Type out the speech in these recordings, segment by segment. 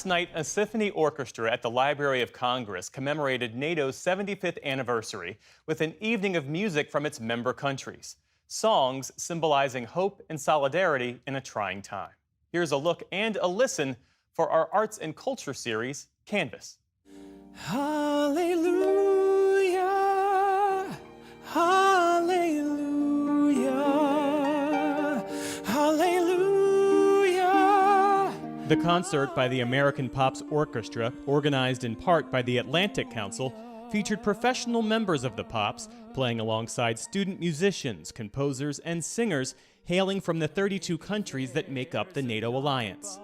Last night, a symphony orchestra at the Library of Congress commemorated NATO's 75th anniversary with an evening of music from its member countries. Songs symbolizing hope and solidarity in a trying time. Here's a look and a listen for our Arts and Culture series, Canvas. Hallelujah, hallelujah, hallelujah. The concert by the American Pops Orchestra, organized in part by the Atlantic Council, featured professional members of the Pops playing alongside student musicians, composers, and singers hailing from the 32 countries that make up the NATO alliance.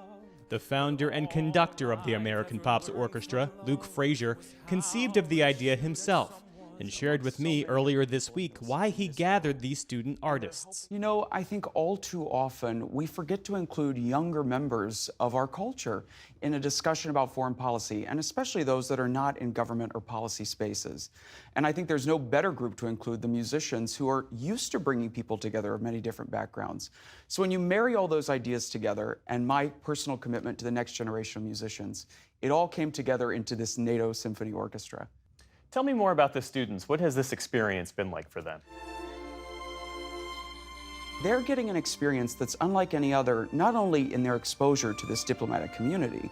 The founder and conductor of the American Pops Orchestra, Luke Frazier, conceived of the idea himself and shared with me earlier this week why he gathered these student artists. You know, I think all too often we forget to include younger members of our culture in a discussion about foreign policy, and especially those that are not in government or policy spaces. And I think there's no better group to include the musicians who are used to bringing people together of many different backgrounds. So when you marry all those ideas together and my personal commitment to the next generation of musicians, it all came together into this NATO Symphony Orchestra. Tell me more about the students. What has this experience been like for them? They're getting an experience that's unlike any other, not only in their exposure to this diplomatic community,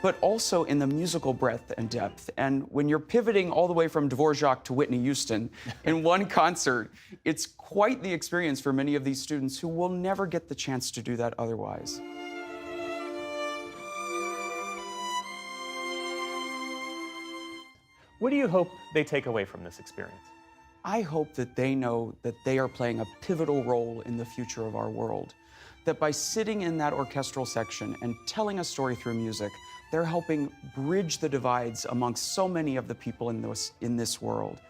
but also in the musical breadth and depth. And when you're pivoting all the way from Dvorak to Whitney Houston in one concert, it's quite the experience for many of these students who will never get the chance to do that otherwise. What do you hope they take away from this experience? I hope that they know that they are playing a pivotal role in the future of our world. That by sitting in that orchestral section and telling a story through music, they're helping bridge the divides amongst so many of the people in this world.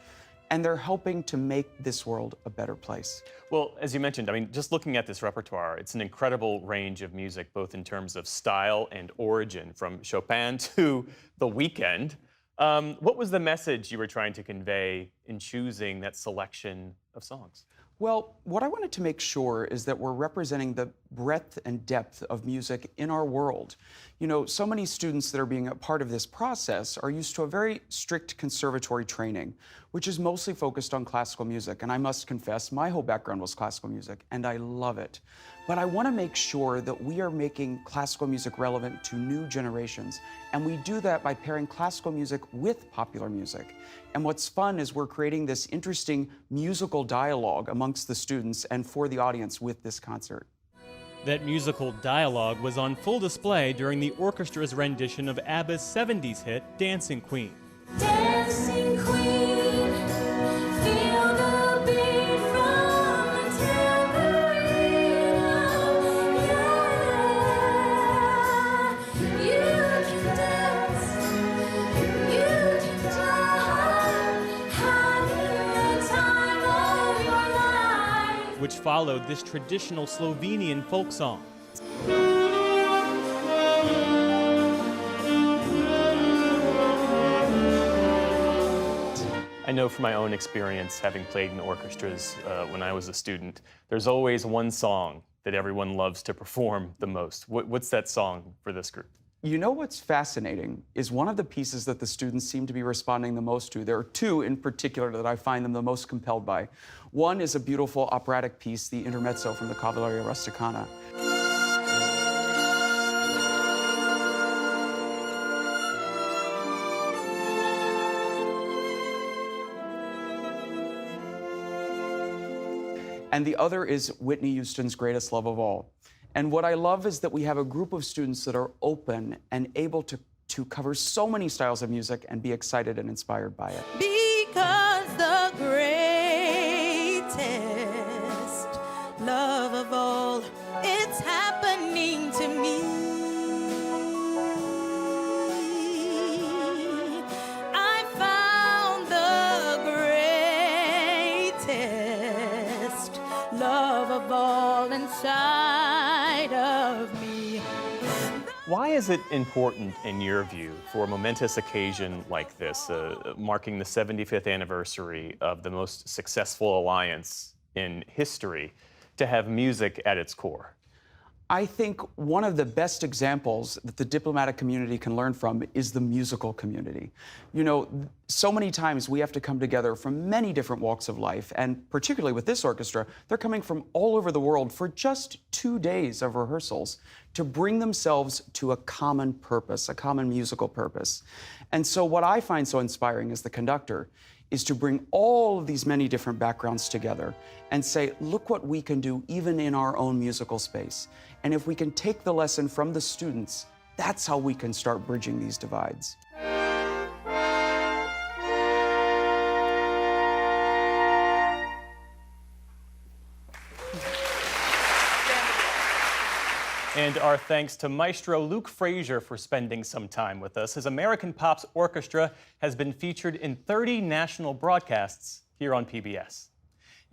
And they're helping to make this world a better place. Well, as you mentioned, just looking at this repertoire, it's an incredible range of music, both in terms of style and origin, from Chopin to The Weeknd. What was the message you were trying to convey in choosing that selection of songs? Well, what I wanted to make sure is that we're representing the breadth and depth of music in our world. You know, so many students that are being a part of this process are used to a very strict conservatory training, which is mostly focused on classical music. And I must confess, my whole background was classical music, and I love it. But I want to make sure that we are making classical music relevant to new generations. And we do that by pairing classical music with popular music. And what's fun is we're creating this interesting musical dialogue amongst the students and for the audience with this concert. That musical dialogue was on full display during the orchestra's rendition of ABBA's 70s hit, Dancing Queen. Dancing Queen, feel the beat from the tambourine. Yeah, you can dance, you can jump, having the time of your life. Which followed this traditional Slovenian folk song. I know from my own experience, having played in orchestras when I was a student, there's always one song that everyone loves to perform the most. What's that song for this group? You know what's fascinating is one of the pieces that the students seem to be responding the most to. There are two in particular that I find them the most compelled by. One is a beautiful operatic piece, the Intermezzo from the Cavalleria Rusticana. And the other is Whitney Houston's Greatest Love of All. And what I love is that we have a group of students that are open and able to cover so many styles of music and be excited and inspired by it. Because the greatest love of all, it's happening to me. I found the greatest love of all inside of me. Why is it important, in your view, for a momentous occasion like this, marking the 75th anniversary of the most successful alliance in history, to have music at its core? I think one of the best examples that the diplomatic community can learn from is the musical community. You know, so many times we have to come together from many different walks of life, and particularly with this orchestra, they're coming from all over the world for just 2 days of rehearsals to bring themselves to a common purpose, a common musical purpose. And so what I find so inspiring as the conductor is to bring all of these many different backgrounds together and say, look what we can do even in our own musical space. And if we can take the lesson from the students, that's how we can start bridging these divides. And our thanks to Maestro Luke Frazier for spending some time with us. His American Pops Orchestra has been featured in 30 national broadcasts here on PBS.